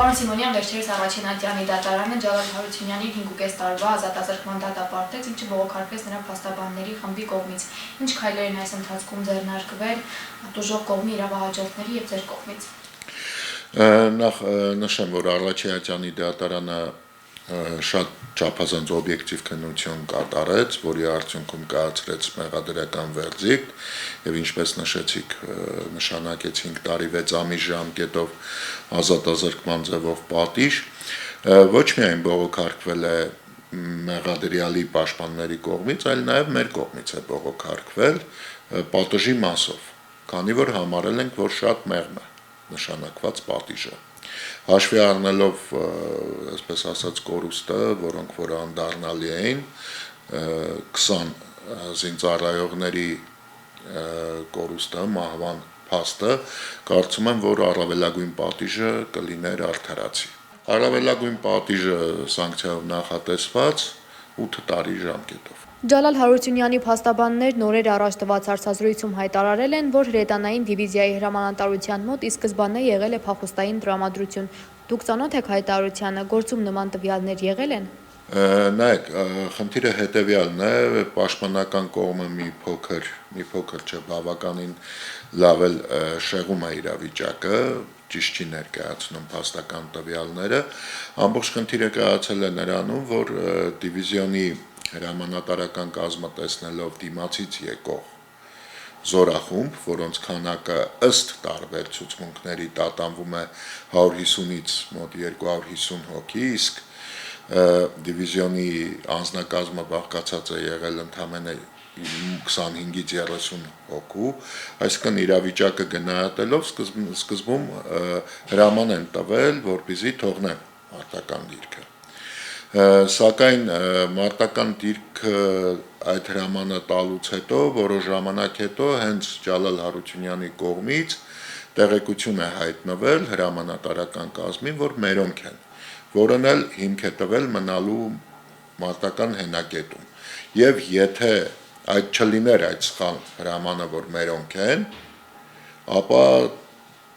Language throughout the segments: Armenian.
Պարոն Սիմոնյան, վերջերս առաջին ատյանի դատարանը Ջալալ Հարությունյանի 5.5 տարվա ազատազրկման դատապարտեց, ինչը բողոքարկվեց նրա փաստաբանների խմբի կողմից։ Ինչ քայլեր են այս ընթացքում ձեռնարկվել տուժող կողմի իրավահաջորդների եւ ձեր կողմից։ Նախ նշեմ, որ առաջի ատյանի դատարանը շատ չափազանց օբյեկտիվ քննություն կատարեց, որի արդյունքում կայացրեց մեղադրական վերդիկտ եւ ինչպես նշեցիք, նշանակեց 5 տարի 6 ամիս ժամկետով ազատազրկման ձևով պատիժ, ոչ միայն բողոքարկվել է մեղադրյալի պաշտպանների կողմից, այլ նաեւ մեր կողմից է բողոքարկվել պատժի մասով, քանի որ համարել ենք, որ շատ մեղմ է նշանակված պատիժը։ Հաշվի առնելով, այսպես ասած, կորուստը, որոնք որ անդառնալի էին, 20 զինծառայողների կորուստը, մահվան փաստը, կարծում եմ, որ առավելագույն պատիժը կլիներ արդարացի։ Առավելագույն պատիժը սանկցիայով նախատեսված 8 տարի ժամկետով։ Ջալալ Հարությունյանի փաստաբաններն օրեր առաջ տված հարցազրույցում հայտարարել են, որ հրետանային դիվիզիայի հրամանատարության մոտ ի սկզբանե եղել է փախուստային տրամադրություն։ Դուք ծանոթ եք հայտարարությանը, գործում նման տվյալներ եղել են։ Նայեք, խնդիրը հետևյալն է, պաշտպանական կողմը մի փոքր չէ, բավականին լավ էլ շեղում է իրավիճակը, ճիշտ չի ներկայացնում փաստական տվյալները, ամբողջ խնդիրը կայացել է նրանում, որ դիվիզիոնի հրամանատարական կազմը տեսնելով դիմացից եկող զորախումբ, որոնց քանակը ըստ տարբեր ցուցմունքների տատանվում է 150-ից մոտ 250 հոգի, իսկ դիվիզիոնի անձնակազմը բաղկացած է եղել ընդամենը 25-ից 30 հոգու, այսինքն իրավիճակը գնահատելով սկզբում հրաման են տվել, որպեսզի թողնեն մարտական դիրքը։ Սակայն մարտական դիրքը այդ հրամանը տալուց հետո, որոշ ժամանակ հետո հենց Ջալալ Հարությունյանի կողմից տեղեկություն է հայտնվել հրամանատարական կազմին, որ մերոնք են, որն էլ հիմք է տվել մնալու մարտական հենակետում։ Եվ եթե այդ չլիներ այդ սխալ հրամանը, որ մերոնք են, ապա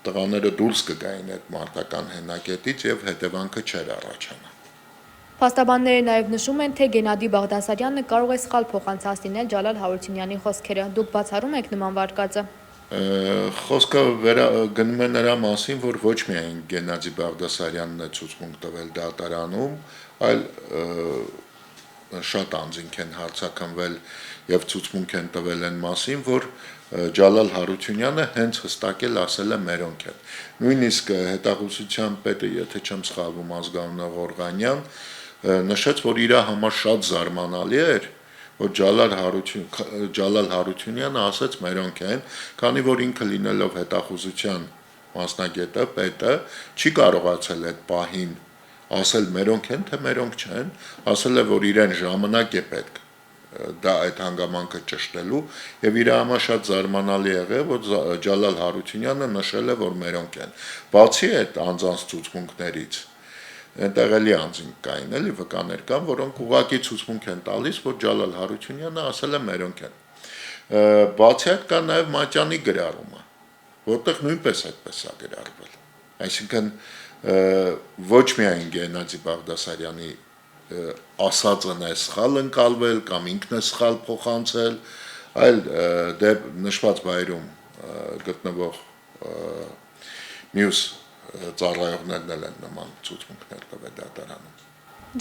տղաները դուրս կգային այդ մարտական հենակետից եւ հետևանքը չէր առաջանա։ Փաստաբանները նաև նշում են, թե Գենադի Բաղդասարյանը կարող է սխալ փոխանցած լինել Ջալալ Հարությունյանի խոսքերը։ Դուք բացառում եք նման վարկածը։ Խոսքը գնում է նրա մասին, որ ոչ միայն Գենադի Բաղդասարյանն է ցուցմունք տվել դատարանում, այլ շատ անձինք են հարցաքնվել եւ ցուցմունք են տվել այն մասին, որ Ջալալ Հարությունյանը հենց հստակել ասել է մերոնք են։ Նույնիսկ հետախուզության պետը, եթե չեմ սխալվում, ազգանունը Ղորղանյան, նշեց, որ իր համար շատ զարմանալի էր, որ Ջալալ Հարությունյանը ասեց մերոնք են, քանի որ ինքը լինելով հետախուզության մասնագետը, պետը, չի կարողացել այդ պահին ասել մերոնք են, թե մերոնք չեն, ասել է, որ իրեն ժամանակ է պետք դա այդ հանգամանքը ճշտելու եւ իր համար շատ զարմանալի եղել, որ Ջալալ Հարությունյանը նշել է, որ մերոնք են։ Բացի այդ անձանց ցուցմունքներից այնտեղ էլի անձինք կային, էլի վկաներ կան, որոնք ուղղակի ցուցմունք են տալիս, որ Ջալալ Հարությունյանը ասել է մերոնք են։ Բացի այդ կա նաեւ Մատյանի գրառումը, որտեղ նույնպես այդպես է գրառվել։ Այսինքն ոչ միայն Գենադի Բաղդասարյանի ասածն է սխալ ընկալվել կամ ինքն է սխալ փոխանցել, այլ դեպ նշված բայրում գտնվող մյուս ծառայողներն են նման ցուցմունքներ տվել դատարանում։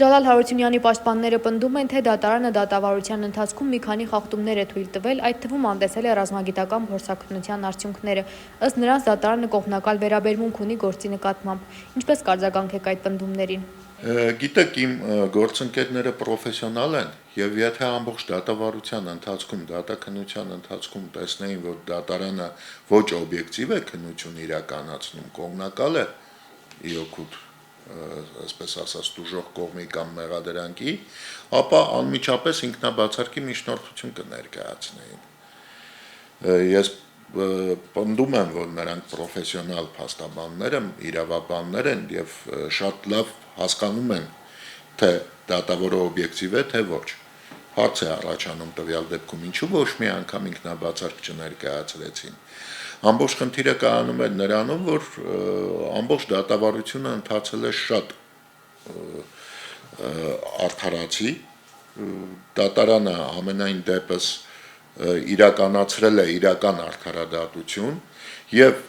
Ջալալ Հարությունյանի պաշտպանները պնդում են, թե դատարանը դատավարության ընթացքում մի քանի խախտումներ է թույլ տվել, այդ թվում անտեսել է ռազմագիտական փորձաքննության արդյունքները։ Ըստ նրանց դատարանը կողմնակալ վերաբերմունք ունի գործի նկատմամբ։ Ինչպես կարձագանքեք այդ պնդումներին։ Գիտեք, իմ գործընկերները պրոֆեսիոնալ են եւ եթե ամբողջ դատավարության ընթացքում, դատաքննության ընթացքում տեսնեին, որ դատարանը ոչ օբյեկտիվ է քննություն իրականացնում, կողմնակալ է իօքուտ, այսպես ասած, դուժող կողմի կամ մեղադրանքի, ապա անմիջապես ինքնաբացարկի միջնորդություն կներկայացնեին։ Ես պնդում եմ, որ նրանք պրոֆեսիոնալ փաստաբաններ են, իրավաբաններ են եւ շատ լավ հասկանում են, թե դատավորը օբյեկտիվ է, թե ոչ։ Հարց է առաջանում տվյալ դեպքում ինչու ոչ մի անգամ ինքնաբացարկ չներկայացրեցին։ ամբողջ խնդիրը կայանում էր նրանում, որ ամբողջ դատավարությունը ընթացել է շատ արդարացի, դատարանը ամենայն դեպս իրականացրել է իրական արդարադատություն եւ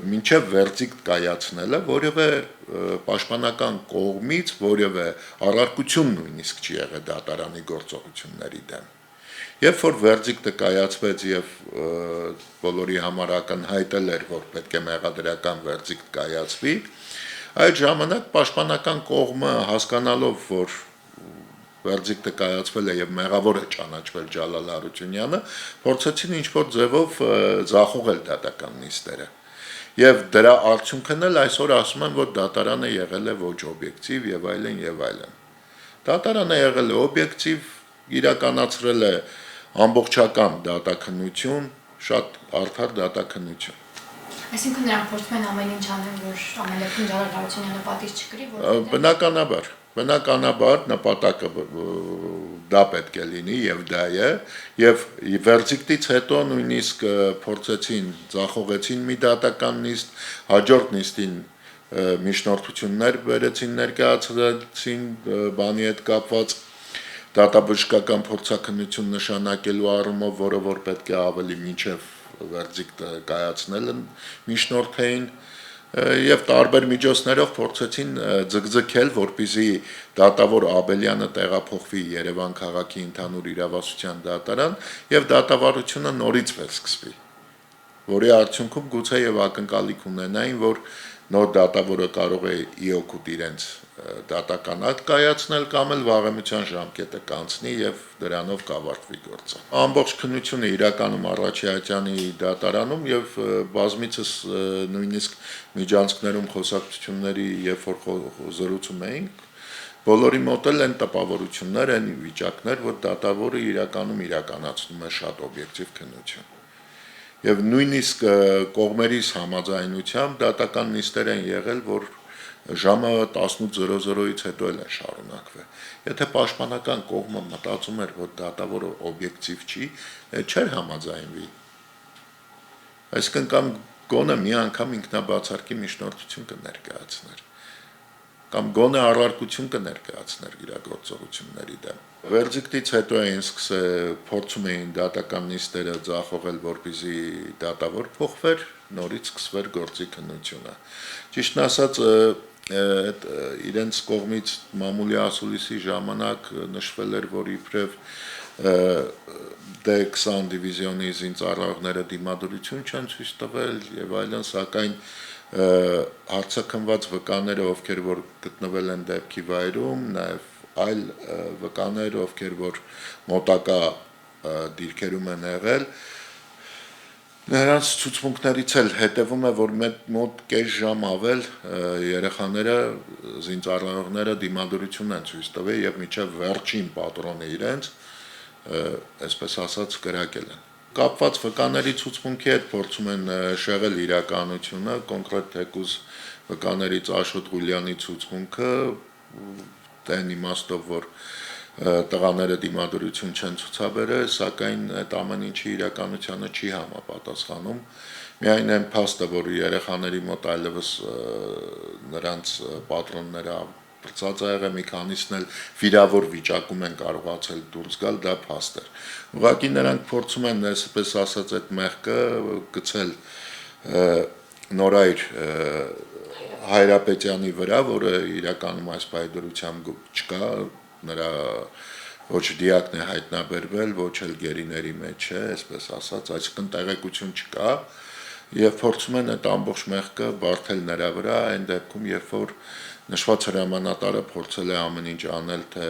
մինչև վերդիկտ կայացնելը որևէ պաշտպանական կողմից որևէ առարկություն նույնիսկ չի եղել դատարանի գործողությունների դեմ։ Երբ որ վերդիկտը կայացվեց եւ բոլորի համար ակնհայտել էր, որ պետք է մեղադրական վերդիկտ կայացվի, այդ ժամանակ պաշտպանական կողմը հասկանալով, որ վերդիկտը կայացվել է եւ մեղավոր է ճանաչվել Ջալալ Հարությունյանը, փորձեցին ինչ-որ ձևով ձախողել դատական նիստերը։ Եվ դրա արդյունքն էլ այսօր ասում են, որ դատարանը եղել է ոչ օբյեկտիվ եւ այլն եւ այլն։ Դատարանը եղել է օբյեկտիվ, իրականացրել է ամբողջական դատաքննություն, շատ արդար դատաքննություն։ Այսինքն նրանք փորձում են ամեն ինչ անել, որ ամենեքին Ջալալ Հարությունյանը պատիժ չկրի, Բնականաբար նպատակը դա պետք է լինի եւ դա է, եւ վերդիկտից հետո նույնիսկ փորձեցին ձախողեցին մի դատական նիստ, հաջորդ նիստին միջնորդություններ բերեցին, ներկայացրեցին բանի հետ կապված դատաբժշկական փորձաքննություն նշանակելու առումով, որը որ պետք է ավելի մինչև վերդիկտը կայացնելը միջնորդային եւ տարբեր միջոցներով փորձեցին ձգձգել, որպեսզի դատավոր Աբելյանը տեղափոխվի Երևան քաղաքի ընդհանուր իրավասության դատարան եւ դատավարությունը նորից վերսկսվի, որի արդյունքում գուցե եւ ակնկալիք ունենային, որ նոր դատավորը կարող է իօգուտ իրենց դատական ակտ կայացնել կամ էլ վաղեմության ժամկետը կանցնի եւ դրանով կավարտվի գործը։ Ամբողջ քննությունը իրականում Առաջիհայտյանի դատարանում եւ բազմիցս նույնիսկ միջանցքներում խոսակցությունների երբ որ զրուցում էինք, բոլորի մոտ էլ են տպավորություններ, են վիճակներ, որ դատավորը իրականում իրականացնում է շատ օբյեկտիվ քննություն։ Եվ նույնիսկ կողմերից համաձայնությամբ դատական նիստեր են եղել, որ ժամը 18:00-ից հետո էլ է շարունակվել։ Եթե պաշտպանական կողմը մտածում էր, որ դատավորը օբյեկտիվ չի, չէր համաձայնվի։ Այսինքն կամ գոնե մի անգամ ինքնաբացարկի միջնորդություն կներկայացներ, կամ գոնե առարկություն կներկայացներ իրագործողությունների դեմ։ Վերդիկտից հետո էին փորձում էին դատական նիստերը ձախողել, որպեսզի դատավոր փոխվեր, նորից սկսվեր գործի քննությունը։ Ճիշտն ասած, իրենց կողմից մամուլի ասուլիսի ժամանակ նշվել էր, որ իբրև D20 դիվիզիոնի զինծառայողները դիմադրություն չեն ցույց տվել եւ այլն, սակայն հարցաքննված վկաները, ովքեր որ գտնվել են դեպքի վայրում, նաեւ այլ վկաներ, ովքեր որ մոտակա դիրքերում են եղել, նրանց ցուցմունքներից էլ հետևում է, որ մոտ կես ժամ ավել երեխաները, զինծառայողները դիմադրություն են ցույց տվել եւ միջև վերջին պատրոնը իրենց, այսպես ասած, կրակել են։ Կապված վկաների ցուցմունքի հետ փորձում են շեղել իրականությունը, կոնկրետ թեկուզ վկաներից Աշոտ Ղուլյանի ցուցմունքը, այն իմաստով, որ տղաները դիմադրություն չեն ցուցաբերել, սակայն այդ ամեն ինչի իրականությանը չի համապատասխանում։ Միայն այն փաստը, որ երեխաների մոտ այլևս նրանց պատրոնները բրծած է եղել, մի քանիսն էլ վիրավոր վիճակում են կարողացել դուրս գալ, դա փաստ էր։ Ուղղակի նրանք փորձում են, այսպես ասած, այդ մեղքը գցել Նորայր Հայրապետյանի վրա, որը իրականում այս պայդրությամբ չկա, նրա ոչ դիակն է հայտնաբերվել, ոչ էլ գերիների մեջ է, այսպես ասած, այսինքն տեղեկություն չկա, եւ փորձում են այդ ամբողջ մեղքը բարթել նրա վրա, այն դեպքում, երբ որ նշված հրամանատարը փորձել է ամեն ինչ անել, թե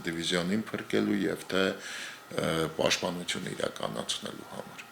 դիվիզիոնին փրկելու եւ թե պաշտպանություն իրականացնելու համար։